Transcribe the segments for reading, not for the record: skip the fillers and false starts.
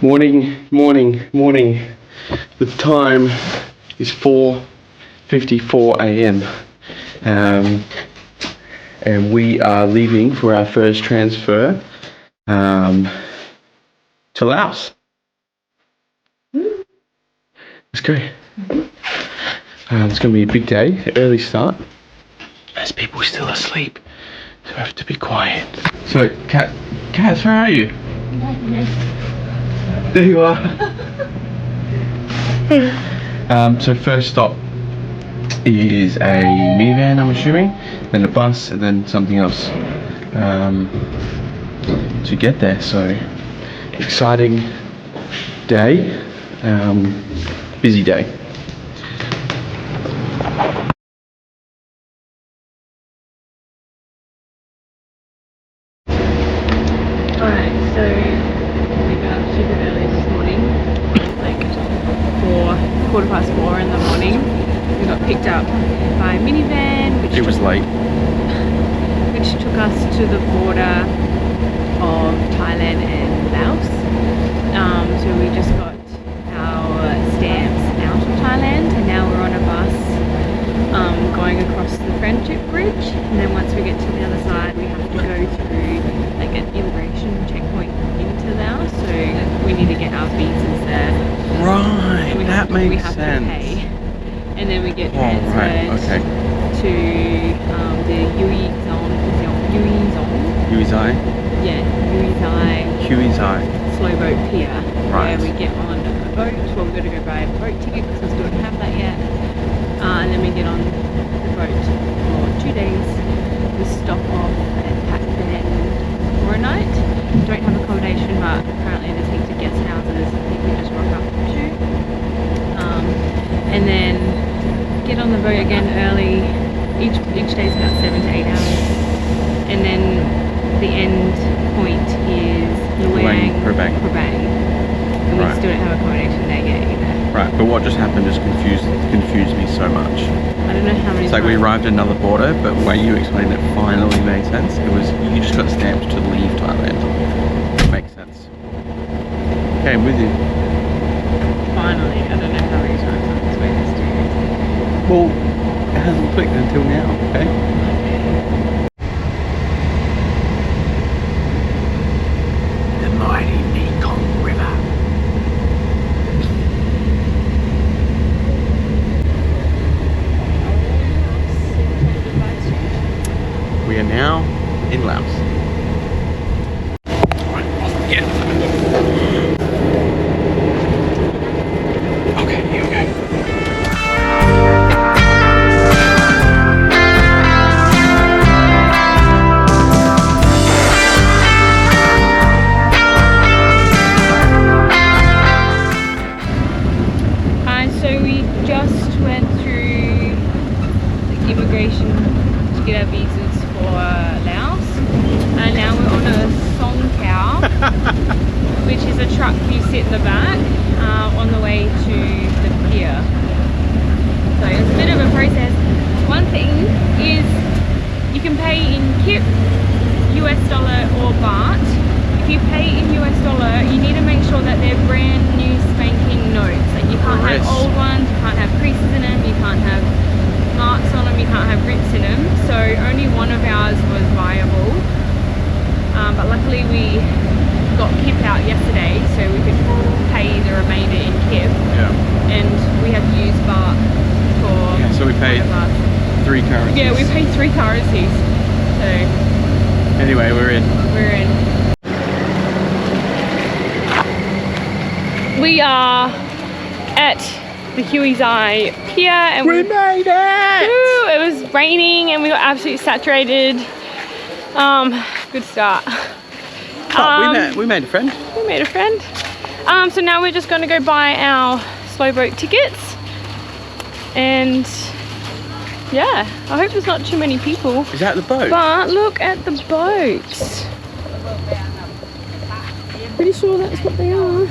Morning. The time is 4:54 a.m. And we are leaving for our first transfer to Laos. Let's go. It's going to be a big day, early start. There's people still asleep, so I have to be quiet. So, Kat, where are you? There you are. So first stop is a minivan, I'm assuming, then a bus, and then something else to get there. So exciting day, busy day. Alright, so we got up super early this morning, like 4:15 in the morning. We got picked up by a minivan, which Was late. which took us to the border of Thailand and Laos. So we just got our stamps out of Thailand, and now we're on a bus going across the Friendship Bridge. And then once we get to the other side, we have to go through like an immigration checkpoint into Laos. So we need to get our visas there. Right, we that we makes have sense. to pay, and then we get Right, transferred okay. to the Huay Huay Xai. slow boat pier, Right. where we get on a boat. Well, we're going to go buy a boat ticket because we still don't have that yet, and then we get on the boat for 2 days. We stop off at Pakbeng for a night. Don't have accommodation, but apparently there's heaps of guest houses I think we just rock up to. And then get on the boat again early. Each day is about 7 to 8 hours, and then the end point is Luang Prabang. And we Right. still don't have accommodation there yet either. Right, but what just happened just confused me so much. I don't know how many It's like we times- arrived at another border, but the way you explained it finally made sense. It was you just got stamped to leave Thailand. Makes sense. Okay, I'm with you. Finally, I don't know how many times I've explained this to you. Well, it hasn't clicked until now, okay? The mighty Mekong River. We are now in Laos. Right, yeah. Okay, here we go. So we just went through the immigration to get our visas for Laos, and now we're on a song cow, which is a truck you sit in the back on the way to the pier. So it's a bit of a process. One thing is you can pay in kip, US dollar or baht. If you pay in US dollar, you need to make sure that they're brand new spanking notes. Like you can't have old ones, you can't have creases in them, you can't have marks on them, you can't have rips in them. So only one of ours was viable. But luckily we got kip out yesterday, so we could pay the remainder in kip. Yeah. And we had to use baht for. Yeah, so we paid 3 currencies. Yeah, we paid 3 currencies. So anyway, we're in. we're in. We are at the Huay Xai pier, and We made it! Woo, it was raining and we got absolutely saturated. Good start. We made a friend. We made a friend. So now we're just going to go buy our slow boat tickets, and yeah, I hope there's not too many people. Is that the boat? But look at the boats. Pretty sure that's what they are.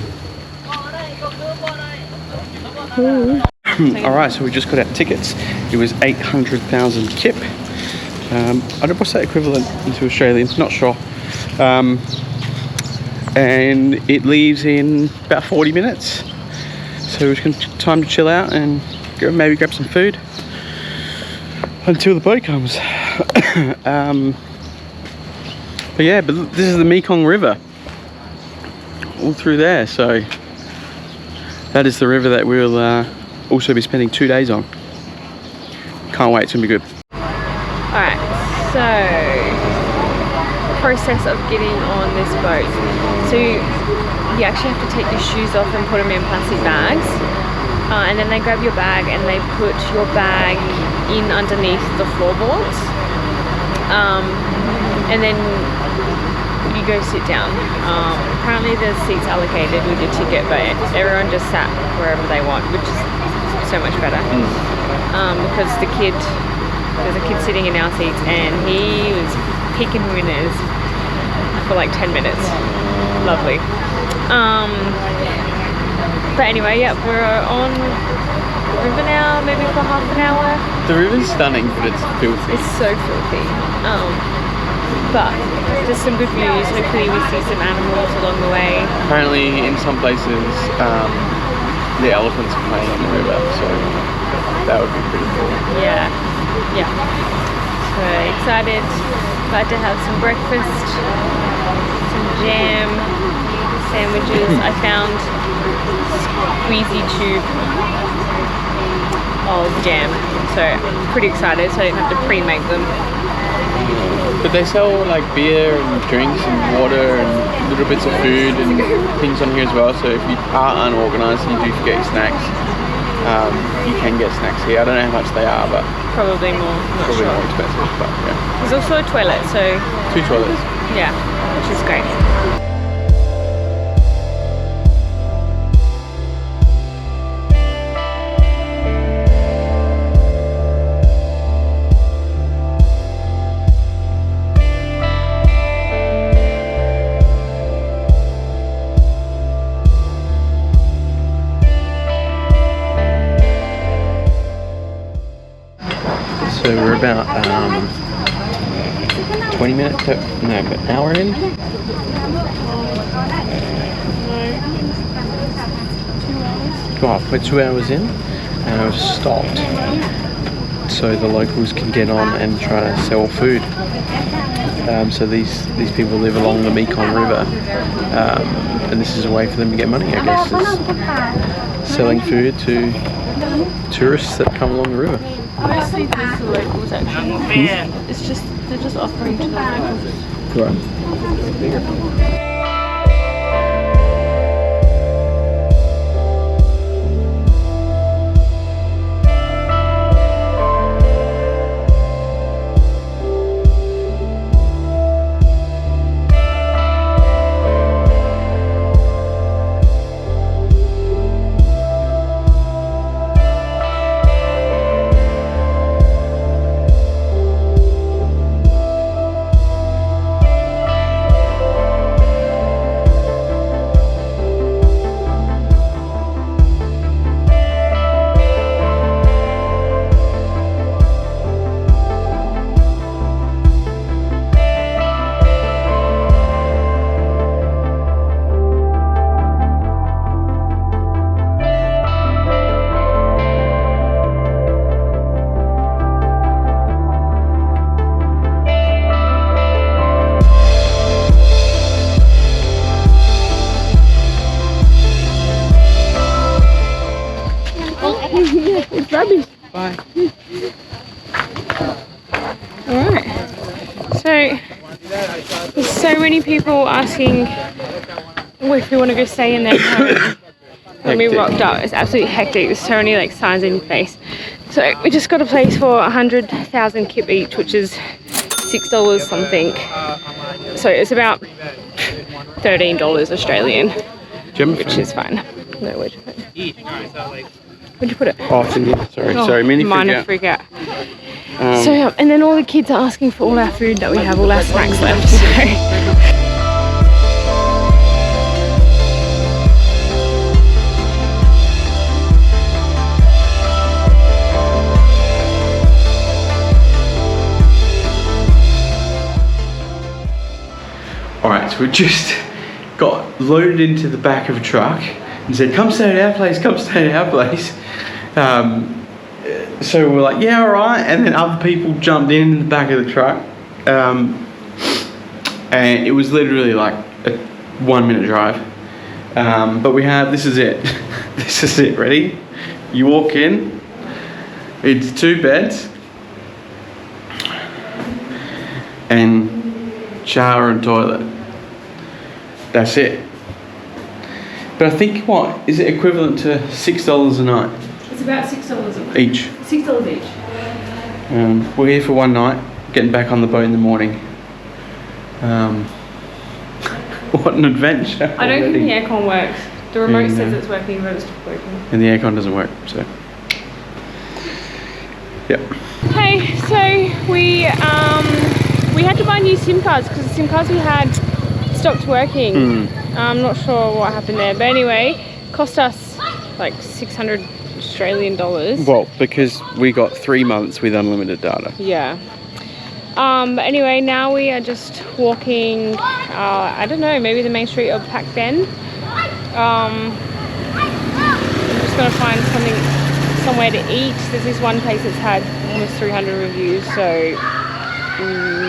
Alright, so we just got our tickets. It was 800,000 kip. I don't know what's that equivalent into Australian, not sure. and it leaves in about 40 minutes. So we're just gonna time to chill out and go maybe grab some food until the boat comes. But yeah, but this is the Mekong River all through there, so that is the river that we'll also be spending 2 days on. Can't wait, it's gonna be good. Alright, so process of getting on this boat. So you actually have to take your shoes off and put them in plastic bags, and then they grab your bag and they put your bag in underneath the floorboards, and then you go sit down. Apparently there's seats allocated with your ticket, but everyone just sat wherever they want, which is so much better. Because there's a kid sitting in our seats and he was picking winners for like 10 minutes. Lovely. But anyway, yeah, we're on the river now, maybe for half an hour. The river's stunning, but it's filthy. It's so filthy. But there's some good views. Hopefully we see some animals along the way. Apparently in some places the elephants are playing in the river, so that would be pretty cool. Yeah. So excited. About to have some breakfast, some jam, sandwiches. I found squeezy tube of jam, so I'm pretty excited, so I didn't have to pre-make them. But they sell like beer and drinks and water and little bits of food and things on here as well, so if you are unorganised and you do forget your snacks, you can get snacks here. I don't know how much they are, but probably more, not probably sure. more expensive, but yeah. There's also a toilet, so 2 toilets. yeah, which is great. So we're about 20 minutes, no, about an hour in. We're 2 hours in, and I've stopped so the locals can get on and try to sell food. So these people live along the Mekong River, and this is a way for them to get money, I guess, is selling food to tourists that come along the river. Mostly just the locals actually. It's just, they're just offering to the locals. Right. It's rubbish. Bye. Alright. So there's so many people asking if we want to go stay in their home. When we rocked up, it's absolutely hectic. There's so many like signs in your face. So we just got a place for 100,000 kip each, which is $6 something. So it's about $13 Australian, which is fine. No, where'd you put it? Where'd you put it? Oh, it's in here. Sorry, mini minor freak out. So yeah, and then all the kids are asking for all our food that we have, all our snacks left. So. Alright, so we just got loaded into the back of a truck and said, come stay at our place, come stay at our place. So we're like, yeah, all right. And then other people jumped in the back of the truck. And it was literally like a 1 minute drive. But we have, this is it. This is it, ready? You walk in, it's 2 beds and shower and toilet. That's it. But I think, what, is it equivalent to $6 a night? It's about $6 a night. Each. $6 each. We're here for 1 night, getting back on the boat in the morning. What an adventure. I don't think the aircon works. The remote Yeah, says no. it's working, but it's not working. And the aircon doesn't work, so. Yep. Hey, so we had to buy new SIM cards because the SIM cards we had stopped working. I'm not sure what happened there, but anyway, cost us like 600 Australian dollars. Well, because we got 3 months with unlimited data. Yeah. But anyway, now we are just walking, I don't know, maybe the main street of Pakbeng. I'm just gonna find somewhere to eat. There's this one place that's had almost 300 reviews, so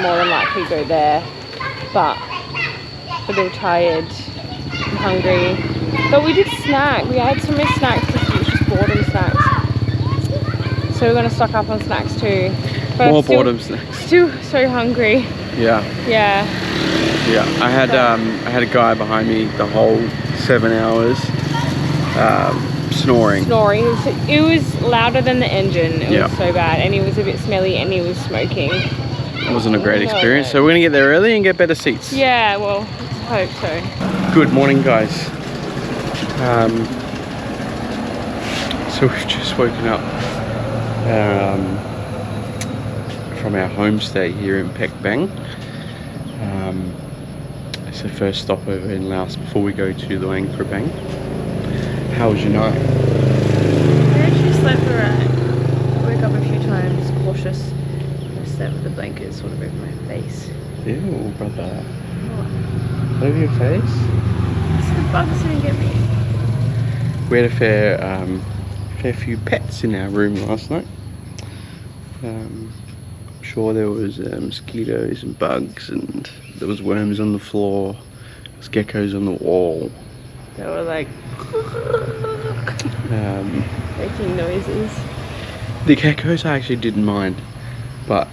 more than likely go there. But we're a little tired and hungry. But we did snack. We had some more snacks because it was just boredom snacks. So we're gonna stock up on snacks too. But More I'm still, boredom snacks. Still so hungry. Yeah. Yeah. Yeah. I had a guy behind me the whole 7 hours, snoring. Snoring. It was louder than the engine. It Yeah. was so bad, and he was a bit smelly, and he was smoking. It wasn't a great experience, so we're gonna get there early and get better seats. Yeah. Well, I hope so. Good morning, guys. So we've just woken up from our homestay here in Pakbeng. It's the first stopover in Laos before we go to Luang Prabang. How was your night? I actually slept alright. Woke up a few times, cautious. I slept with the blanket sort of over my face. Ew, brother. Over your face? So the bugs didn't get me. We had a fair few pets in our room last night. I'm sure there was mosquitoes and bugs, and there was worms on the floor, there was geckos on the wall. They were like making noises. The geckos I actually didn't mind, but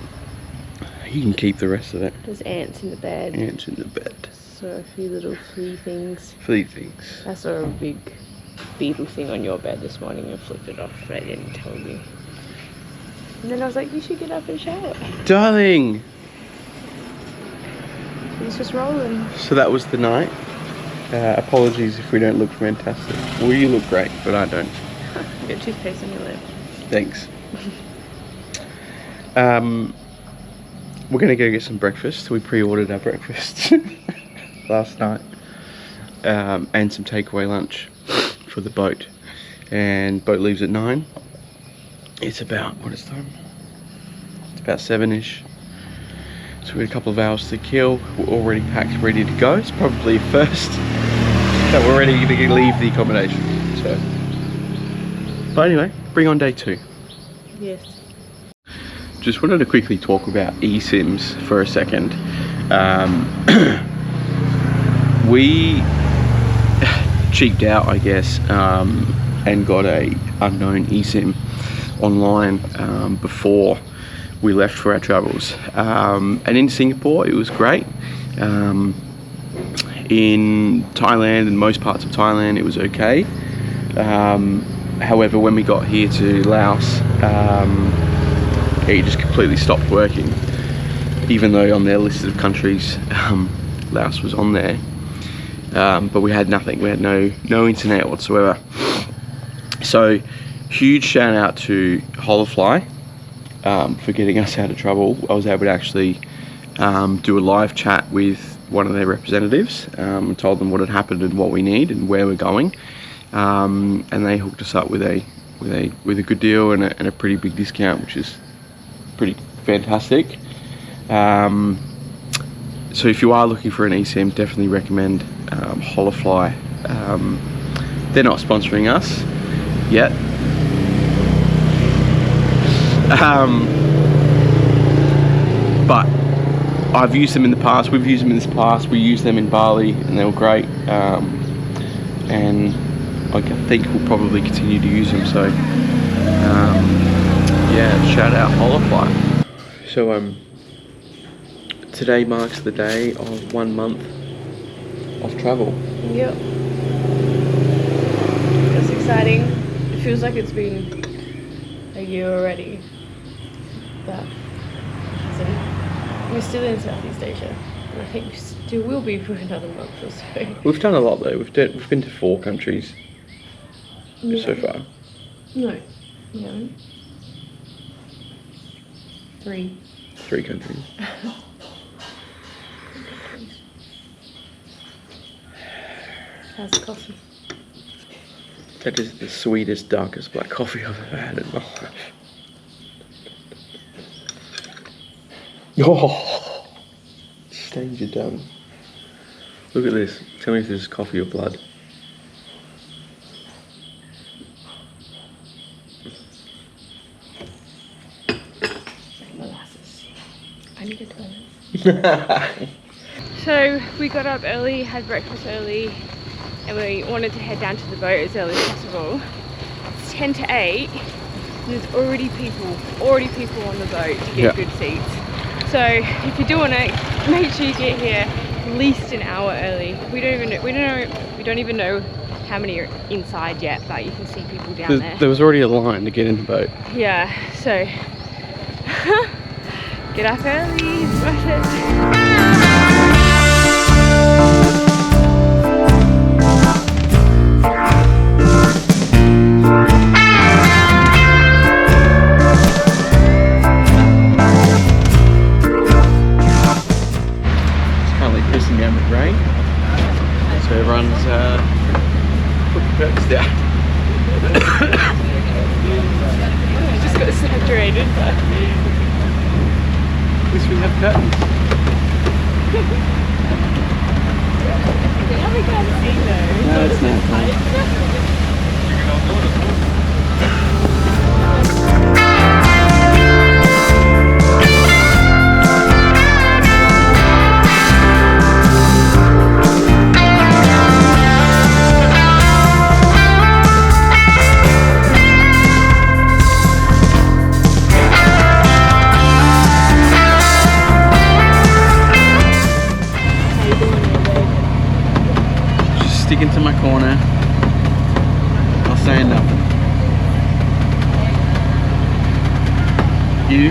you can keep the rest of it. There's ants in the bed. Ants in the bed. So a few little flea things. Flea things. I saw a big beetle thing on your bed this morning and flipped it off, but I didn't tell you. And then I was like, you should get up and shower. Darling! It's just rolling. So that was the night. Apologies if we don't look fantastic. Well, you look great, but I don't. You got toothpaste on your lip. Thanks. We're gonna go get some breakfast. We pre-ordered our breakfast last night, and some takeaway lunch for the boat. And boat leaves at 9. It's about, what is time? It's about 7ish. So we had a couple of hours to kill. We're already packed, ready to go. It's probably first that we're ready to leave the accommodation. So, but anyway, bring on day 2. Yes. Just wanted to quickly talk about eSIMs for a second. We cheaped out, I guess, and got a unknown eSIM online before we left for our travels. And in Singapore, it was great. In Thailand and most parts of Thailand, it was okay. However, when we got here to Laos, it just completely stopped working, even though on their list of countries Laos was on there, but we had nothing. We had no internet whatsoever. So huge shout out to Holofly for getting us out of trouble. I was able to actually do a live chat with one of their representatives and told them what had happened and what we need and where we're going, and they hooked us up with a good deal and a pretty big discount, which is pretty fantastic. So if you are looking for an eSIM, definitely recommend Holofly. They're not sponsoring us yet. But I've used them in the past, we've used them in the past, we used them in Bali and they were great. And I think we'll probably continue to use them, so yeah, shout out Holofly. So today marks the day of 1 month of travel. Yep. It's exciting. It feels like it's been a year already. But we're still in Southeast Asia. And I think we still will be for another month or so. We've done a lot though. We've been to 4 countries so far. No, we haven't. 3. 3 countries. How's the coffee? That is the sweetest, darkest black coffee I've ever had in my life. Oh, stains your tongue. Look at this. Tell me if this is coffee or blood. Molasses. I need a toilet. So we got up early, had breakfast early, and we wanted to head down to the boat as early as possible. It's 10 to 8, and there's already people on the boat to get good seats. So if you do want to, make sure you get here at least an hour early. We don't even know how many are inside yet, but you can see people down there. There was already a line to get in the boat. Yeah, so get up early, smash it. Pissing down with rain, so everyone's put the curtains down. Just got saturated, but At least we have curtains. yeah, we can't see though. No, it's not fine. Stick into my corner. I'll say nothing. You?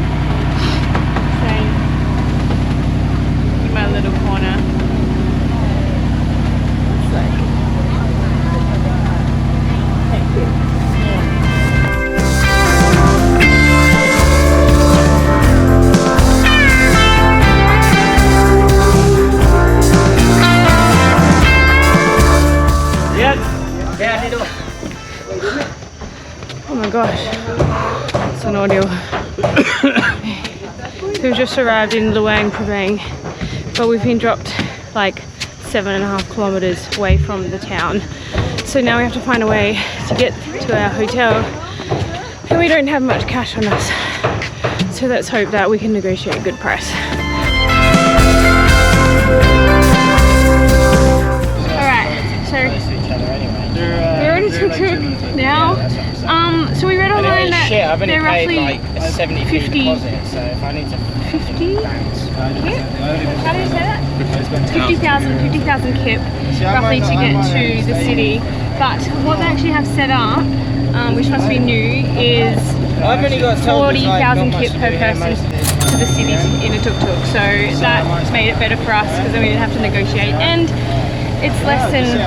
Same. In my little corner. It's like oh my gosh, it's an ordeal. We've just arrived in Luang Prabang, but we've been dropped like 7.5 kilometers away from the town. So now we have to find a way to get to our hotel, and we don't have much cash on us. So let's hope that we can negotiate a good price. Alright, so we're in a tuk-tuk now. So we read online that they're roughly like a 70 50 deposit, so if I need to 50 kip? How do you say that? 50,000 kip roughly to get to the city. But what they actually have set up, which must be new, is 40,000 kip per person to the city in a tuk-tuk. So that made it better for us because then we didn't have to negotiate, and it's less than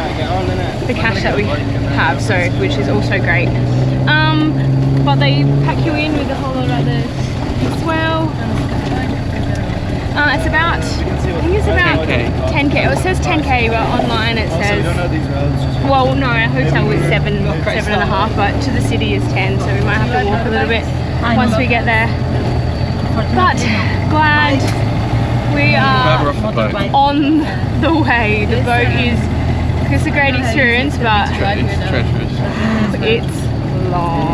the cash that we have, so which is also great. But they pack you in with a whole lot of other as well. It's about, I think it's about 10k. Well, it says 10k, but online it says, well, no, our hotel was 7.5, but to the city is 10, so we might have to walk a little bit once we get there. But glad We are Off the boat. on the way. The boat is, it's a great experience, but It's treacherous. it's long.